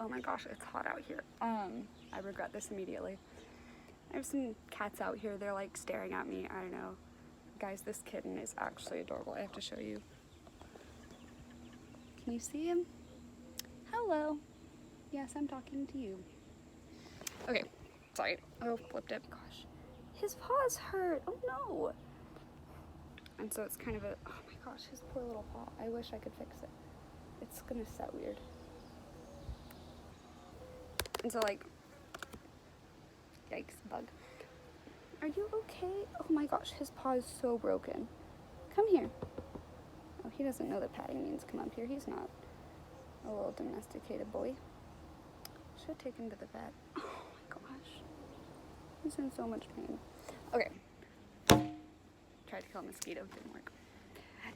Oh my gosh, it's hot out here. I regret this immediately. I have some cats out here. They're like staring at me. I don't know. Guys, this kitten is actually adorable. I have to show you. Can you see him? Hello. Yes, I'm talking to you. Okay, sorry. Oh, flipped it. Gosh. His paws hurt. Oh no. And so it's kind of a, oh my gosh, his poor little paw. I wish I could fix it. It's gonna set weird. And so like, yikes, bug. Are you okay? Oh my gosh, his paw is so broken. Come here. Oh, he doesn't know that patting means come up here. He's not a little domesticated boy. Should take him to the vet. Oh my gosh. He's in so much pain. Okay. Tried to kill a mosquito, didn't work.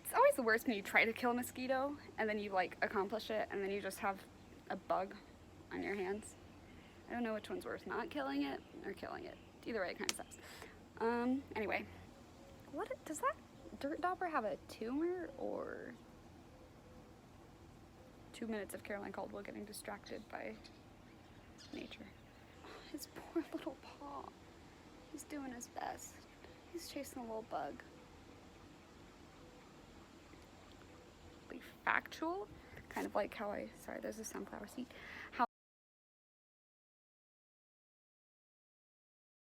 It's always the worst when you try to kill a mosquito and then you like accomplish it and then you just have a bug on your hands. I don't know which one's worse, not killing it or killing it. Either way, it kind of sucks. Anyway, what does that dirt dauber have a tumor or 2 minutes of Caroline Caldwell getting distracted by nature? His poor little paw. He's doing his best. He's chasing a little bug. Be factual, kind of like how sorry, there's a sunflower seed. How